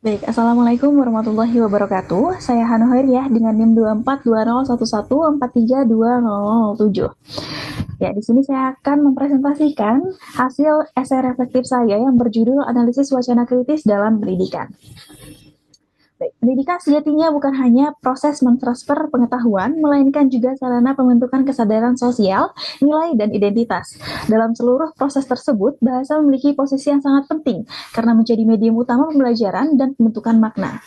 Baik, Assalamualaikum warahmatullahi wabarakatuh. Saya Hana Hoiriah dengan NIM 242011432007. Ya, di sini saya akan mempresentasikan hasil esai reflektif saya yang berjudul Analisis Wacana Kritis dalam Pendidikan. Baik, pendidikan sejatinya bukan hanya proses mentransfer pengetahuan, melainkan juga sarana pembentukan kesadaran sosial, nilai, dan identitas. Dalam seluruh proses tersebut, bahasa memiliki posisi yang sangat penting karena menjadi medium utama pembelajaran dan pembentukan makna.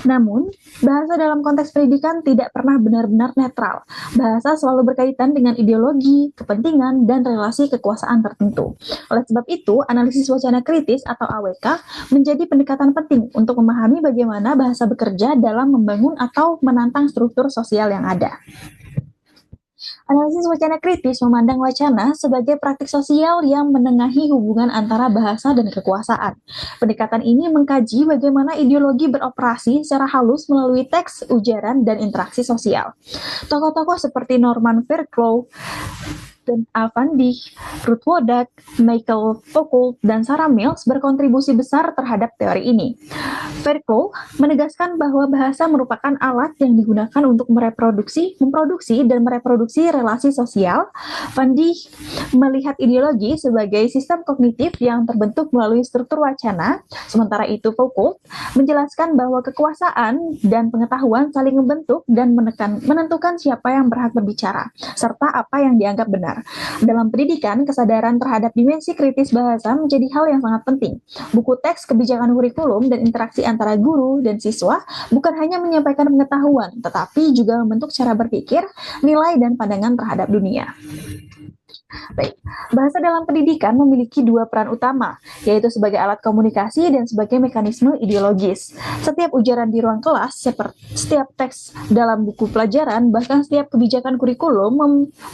Namun, bahasa dalam konteks pendidikan tidak pernah benar-benar netral. Bahasa selalu berkaitan dengan ideologi, kepentingan, dan relasi kekuasaan tertentu. Oleh sebab itu, analisis wacana kritis atau AWK menjadi pendekatan penting untuk memahami bagaimana bahasa bekerja dalam membangun atau menantang struktur sosial yang ada. Analisis wacana kritis memandang wacana sebagai praktik sosial yang menengahi hubungan antara bahasa dan kekuasaan. Pendekatan ini mengkaji bagaimana ideologi beroperasi secara halus melalui teks, ujaran, dan interaksi sosial. Tokoh-tokoh seperti Norman Fairclough dan Van Dijk, Ruth Wodak, Michael Foucault, dan Sarah Mills berkontribusi besar terhadap teori ini. Fairclough menegaskan bahwa bahasa merupakan alat yang digunakan untuk memproduksi dan mereproduksi relasi sosial. Van Dijk melihat ideologi sebagai sistem kognitif yang terbentuk melalui struktur wacana, sementara itu Foucault menjelaskan bahwa kekuasaan dan pengetahuan saling membentuk dan menentukan siapa yang berhak berbicara, serta apa yang dianggap benar. Dalam pendidikan, kesadaran terhadap dimensi kritis bahasa menjadi hal yang sangat penting. Buku teks, kebijakan kurikulum, dan interaksi antara guru dan siswa bukan hanya menyampaikan pengetahuan, tetapi juga membentuk cara berpikir, nilai, dan pandangan terhadap dunia. Baik, bahasa dalam pendidikan memiliki dua peran utama, yaitu sebagai alat komunikasi dan sebagai mekanisme ideologis. Setiap ujaran di ruang kelas, setiap teks dalam buku pelajaran, bahkan setiap kebijakan kurikulum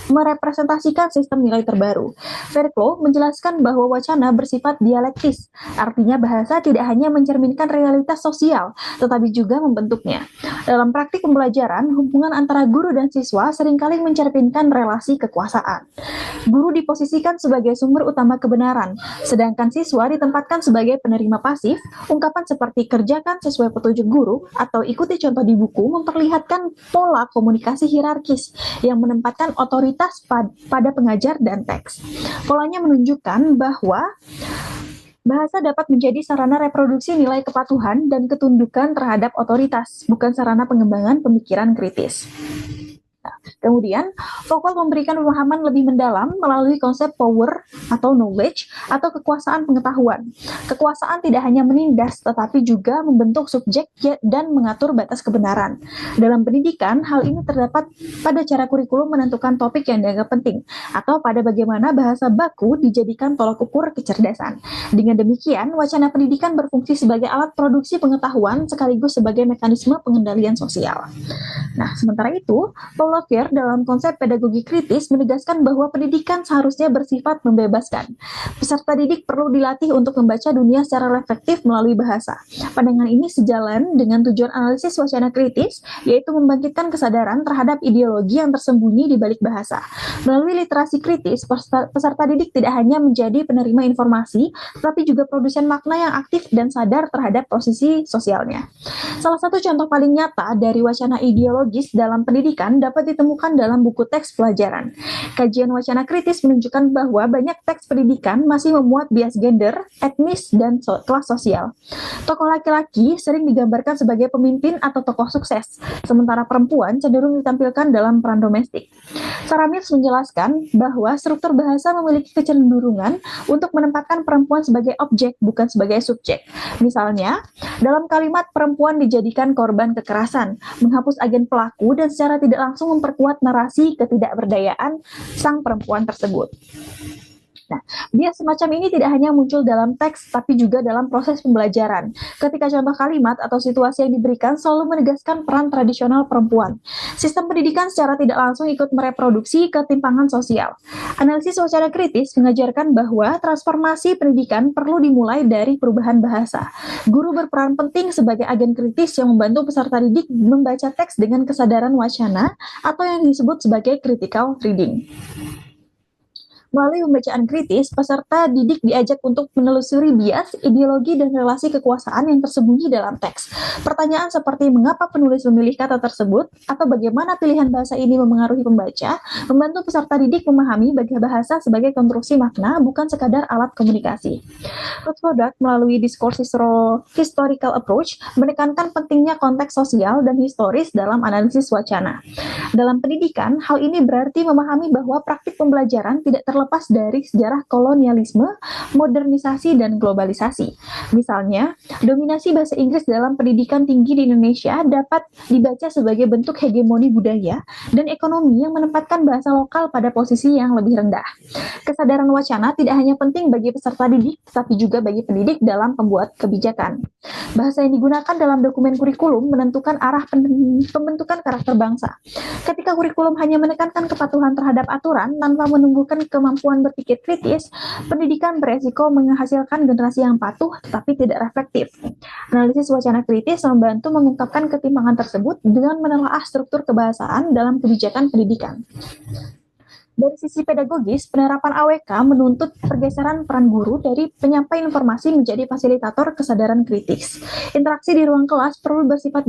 merepresentasikan sistem nilai terbaru. Fairclough menjelaskan bahwa wacana bersifat dialektis, artinya bahasa tidak hanya mencerminkan realitas sosial, tetapi juga membentuknya. Dalam praktik pembelajaran, hubungan antara guru dan siswa seringkali mencerminkan relasi kekuasaan. Guru diposisikan sebagai sumber utama kebenaran, sedangkan siswa ditempatkan sebagai penerima pasif. Ungkapan seperti kerjakan sesuai petunjuk guru atau ikuti contoh di buku memperlihatkan pola komunikasi hierarkis yang menempatkan otoritas pada pengajar dan teks. Polanya menunjukkan bahwa bahasa dapat menjadi sarana reproduksi nilai kepatuhan dan ketundukan terhadap otoritas, bukan sarana pengembangan pemikiran kritis. Kemudian, Foucault memberikan pemahaman lebih mendalam melalui konsep power atau knowledge atau kekuasaan pengetahuan. Kekuasaan tidak hanya menindas, tetapi juga membentuk subjek dan mengatur batas kebenaran. Dalam pendidikan, hal ini terdapat pada cara kurikulum menentukan topik yang dianggap penting, atau pada bagaimana bahasa baku dijadikan tolak ukur kecerdasan. Dengan demikian, wacana pendidikan berfungsi sebagai alat produksi pengetahuan sekaligus sebagai mekanisme pengendalian sosial. Nah, sementara itu, Paulo Freire dalam konsep pedagogi kritis menegaskan bahwa pendidikan seharusnya bersifat membebaskan. Peserta didik perlu dilatih untuk membaca dunia secara reflektif melalui bahasa. Pandangan ini sejalan dengan tujuan analisis wacana kritis, yaitu membangkitkan kesadaran terhadap ideologi yang tersembunyi di balik bahasa. Melalui literasi kritis, peserta didik tidak hanya menjadi penerima informasi, tetapi juga produsen makna yang aktif dan sadar terhadap posisi sosialnya. Salah satu contoh paling nyata dari wacana ideologis dalam pendidikan dapat ditemukan dalam buku teks pelajaran. Kajian wacana kritis menunjukkan bahwa banyak teks pendidikan masih memuat bias gender, etnis, dan kelas sosial. Tokoh laki-laki sering digambarkan sebagai pemimpin atau tokoh sukses, sementara perempuan cenderung ditampilkan dalam peran domestik. Sarah Mills menjelaskan bahwa struktur bahasa memiliki kecenderungan untuk menempatkan perempuan sebagai objek, bukan sebagai subjek. Misalnya, dalam kalimat perempuan dijadikan korban kekerasan, menghapus agen pelaku dan secara tidak langsung memperkuat narasi ketidakberdayaan sang perempuan tersebut. Nah, bias semacam ini tidak hanya muncul dalam teks, tapi juga dalam proses pembelajaran. Ketika contoh kalimat atau situasi yang diberikan selalu menegaskan peran tradisional perempuan. Sistem pendidikan secara tidak langsung ikut mereproduksi ketimpangan sosial. Analisis wacana kritis mengajarkan bahwa transformasi pendidikan perlu dimulai dari perubahan bahasa. Guru berperan penting sebagai agen kritis yang membantu peserta didik membaca teks dengan kesadaran wacana atau yang disebut sebagai critical reading. Melalui pembacaan kritis, peserta didik diajak untuk menelusuri bias, ideologi, dan relasi kekuasaan yang tersembunyi dalam teks. Pertanyaan seperti mengapa penulis memilih kata tersebut, atau bagaimana pilihan bahasa ini memengaruhi pembaca, membantu peserta didik memahami bahasa sebagai konstruksi makna, bukan sekadar alat komunikasi. Rothbard melalui discourse historical approach menekankan pentingnya konteks sosial dan historis dalam analisis wacana. Dalam pendidikan, hal ini berarti memahami bahwa praktik pembelajaran tidak terlepas dari sejarah kolonialisme, modernisasi, dan globalisasi. Misalnya, dominasi bahasa Inggris dalam pendidikan tinggi di Indonesia dapat dibaca sebagai bentuk hegemoni budaya dan ekonomi yang menempatkan bahasa lokal pada posisi yang lebih rendah. Kesadaran wacana tidak hanya penting bagi peserta didik, tetapi juga bagi pendidik dalam pembuat kebijakan. Bahasa yang digunakan dalam dokumen kurikulum menentukan arah pembentukan karakter bangsa. Ketika kurikulum hanya menekankan kepatuhan terhadap aturan tanpa menumbuhkan kemampuan berpikir kritis, pendidikan beresiko menghasilkan generasi yang patuh tetapi tidak reflektif. Analisis wacana kritis membantu mengungkapkan ketimpangan tersebut dengan menelaah struktur kebahasaan dalam kebijakan pendidikan. Dari sisi pedagogis, penerapan AWK menuntut pergeseran peran guru dari penyampai informasi menjadi fasilitator kesadaran kritis. Interaksi di ruang kelas perlu bersifat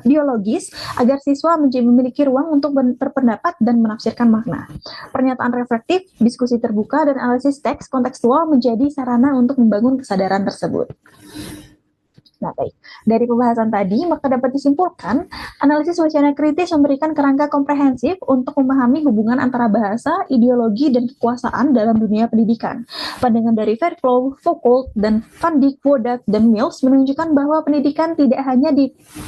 dialogis agar siswa memiliki ruang untuk berpendapat dan menafsirkan makna. Pernyataan reflektif, diskusi terbuka, dan analisis teks kontekstual menjadi sarana untuk membangun kesadaran tersebut. Nah, baik. Dari pembahasan tadi, maka dapat disimpulkan, analisis wacana kritis memberikan kerangka komprehensif untuk memahami hubungan antara bahasa, ideologi, dan kekuasaan dalam dunia pendidikan. Pandangan dari Fairclough, Foucault, dan Van Dijk, Wodak, dan Mills menunjukkan bahwa pendidikan tidak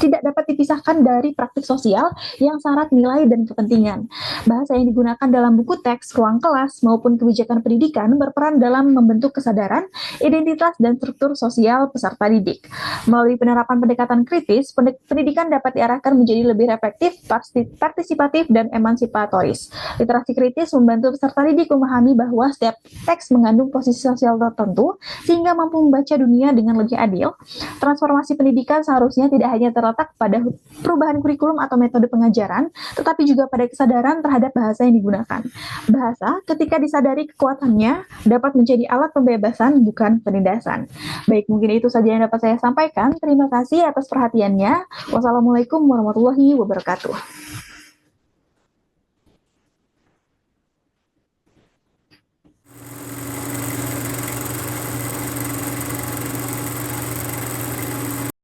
dapat dipisahkan dari praktik sosial yang syarat nilai dan kepentingan. Bahasa yang digunakan dalam buku teks, ruang kelas, maupun kebijakan pendidikan berperan dalam membentuk kesadaran, identitas, dan struktur sosial peserta didik. Melalui penerapan pendekatan kritis, pendidikan dapat diarahkan menjadi lebih reflektif, partisipatif, dan emansipatoris. Literasi kritis membantu peserta didik memahami bahwa setiap teks mengandung posisi sosial tertentu, sehingga mampu membaca dunia dengan lebih adil. Transformasi pendidikan seharusnya tidak hanya terletak pada perubahan kurikulum atau metode pengajaran, tetapi juga pada kesadaran terhadap bahasa yang digunakan. Bahasa, ketika disadari kekuatannya, dapat menjadi alat pembebasan, bukan penindasan. Baik, mungkin itu saja yang dapat saya sampaikan. Terima kasih atas perhatiannya. Wassalamualaikum warahmatullahi wabarakatuh.